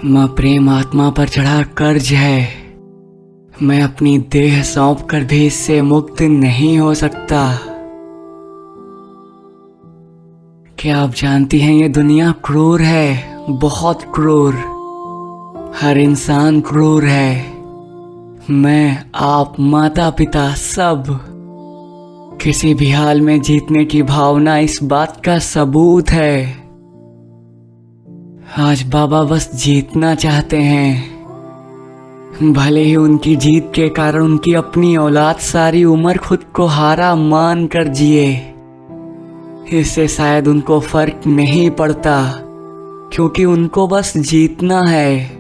माँ प्रेम आत्मा पर चढ़ा कर्ज है। मैं अपनी देह सौंप कर भी इससे मुक्त नहीं हो सकता। क्या आप जानती हैं ये दुनिया क्रूर है, बहुत क्रूर। हर इंसान क्रूर है। मैं, आप, माता पिता सब। किसी भी हाल में जीतने की भावना इस बात का सबूत है। आज बाबा बस जीतना चाहते हैं। भले ही उनकी जीत के कारण उनकी अपनी औलाद सारी उम्र खुद को हारा मान कर जिए, इससे शायद उनको फर्क नहीं पड़ता, क्योंकि उनको बस जीतना है।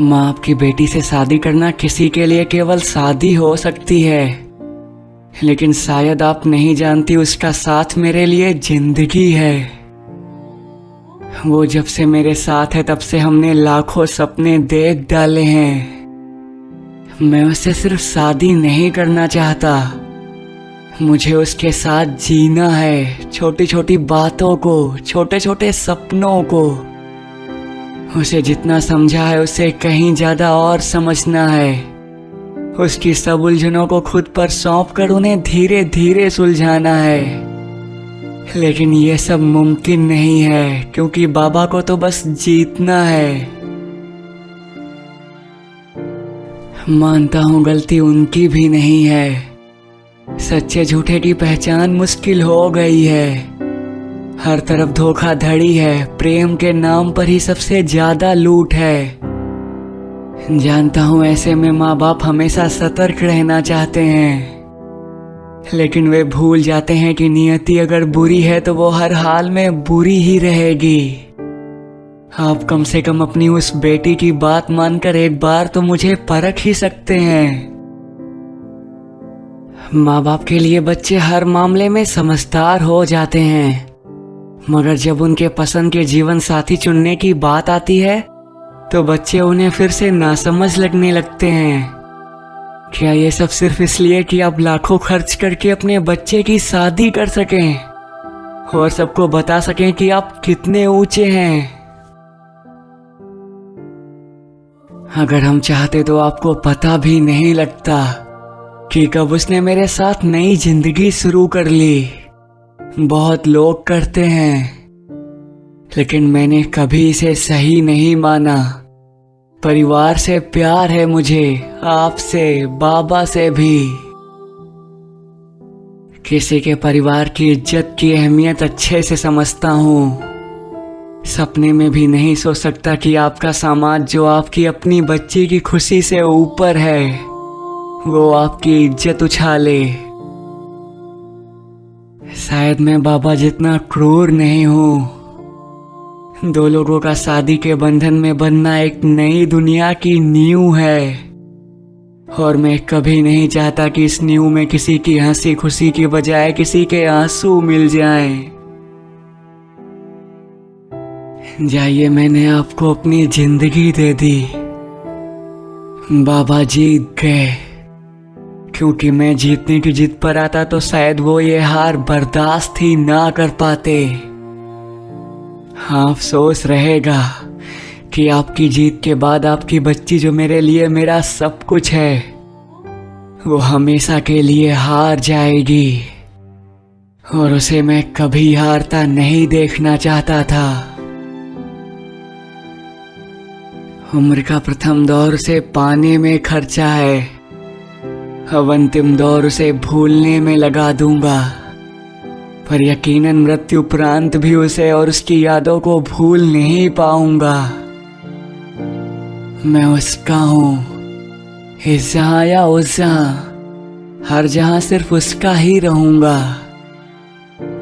माँ आपकी बेटी से शादी करना किसी के लिए केवल शादी हो सकती है, लेकिन शायद आप नहीं जानती उसका साथ मेरे लिए जिंदगी है। वो जब से मेरे साथ है तब से हमने लाखों सपने देख डाले हैं। मैं उससे सिर्फ शादी नहीं करना चाहता, मुझे उसके साथ जीना है। छोटी छोटी बातों को, छोटे छोटे सपनों को। उसे जितना समझा है उससे कहीं ज्यादा और समझना है। उसकी सब उलझनों को खुद पर सौंप कर उन्हें धीरे धीरे सुलझाना है। लेकिन ये सब मुमकिन नहीं है, क्योंकि बाबा को तो बस जीतना है। मानता हूँ गलती उनकी भी नहीं है। सच्चे झूठे की पहचान मुश्किल हो गई है। हर तरफ धोखाधड़ी है। प्रेम के नाम पर ही सबसे ज्यादा लूट है। जानता हूँ ऐसे में माँ बाप हमेशा सतर्क रहना चाहते हैं, लेकिन वे भूल जाते हैं कि नियति अगर बुरी है तो वो हर हाल में बुरी ही रहेगी। आप कम से कम अपनी उस बेटी की बात मानकर एक बार तो मुझे परख ही सकते हैं। माँ बाप के लिए बच्चे हर मामले में समझदार हो जाते हैं, मगर जब उनके पसंद के जीवन साथी चुनने की बात आती है तो बच्चे उन्हें फिर से नासमझ लगने लगते हैं। क्या ये सब सिर्फ इसलिए कि आप लाखों खर्च करके अपने बच्चे की शादी कर सकें और सबको बता सकें कि आप कितने ऊंचे हैं? अगर हम चाहते तो आपको पता भी नहीं लगता कि कब उसने मेरे साथ नई जिंदगी शुरू कर ली। बहुत लोग करते हैं, लेकिन मैंने कभी इसे सही नहीं माना। परिवार से प्यार है मुझे, आपसे, बाबा से भी। किसी के परिवार की इज्जत की अहमियत अच्छे से समझता हूँ। सपने में भी नहीं सोच सकता कि आपका समाज जो आपकी अपनी बच्ची की खुशी से ऊपर है, वो आपकी इज्जत उछाले। शायद मैं बाबा जितना क्रूर नहीं हूँ। दो लोगों का शादी के बंधन में बनना एक नई दुनिया की नींव है, और मैं कभी नहीं चाहता कि इस नींव में किसी की हंसी खुशी की बजाय किसी के आंसू मिल जाएं। जाइए, मैंने आपको अपनी जिंदगी दे दी। बाबा जीत गए, क्योंकि मैं जीतने की जिद पर आता तो शायद वो ये हार बर्दाश्त ही ना कर पाते। हाँ, अफसोस रहेगा कि आपकी जीत के बाद आपकी बच्ची जो मेरे लिए मेरा सब कुछ है, वो हमेशा के लिए हार जाएगी, और उसे मैं कभी हारता नहीं देखना चाहता था। उम्र का प्रथम दौर उसे पाने में खर्चा है, अब अंतिम दौर उसे भूलने में लगा दूंगा। पर यकीनन मृत्यु उपरांत भी उसे और उसकी यादों को भूल नहीं पाऊंगा। मैं उसका हूँ, इस जहां या उस जहां, हर जहां सिर्फ उसका ही रहूंगा।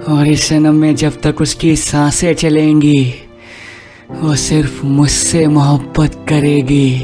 और इस जन्म में जब तक उसकी सांसें चलेंगी, वो सिर्फ मुझसे मोहब्बत करेगी।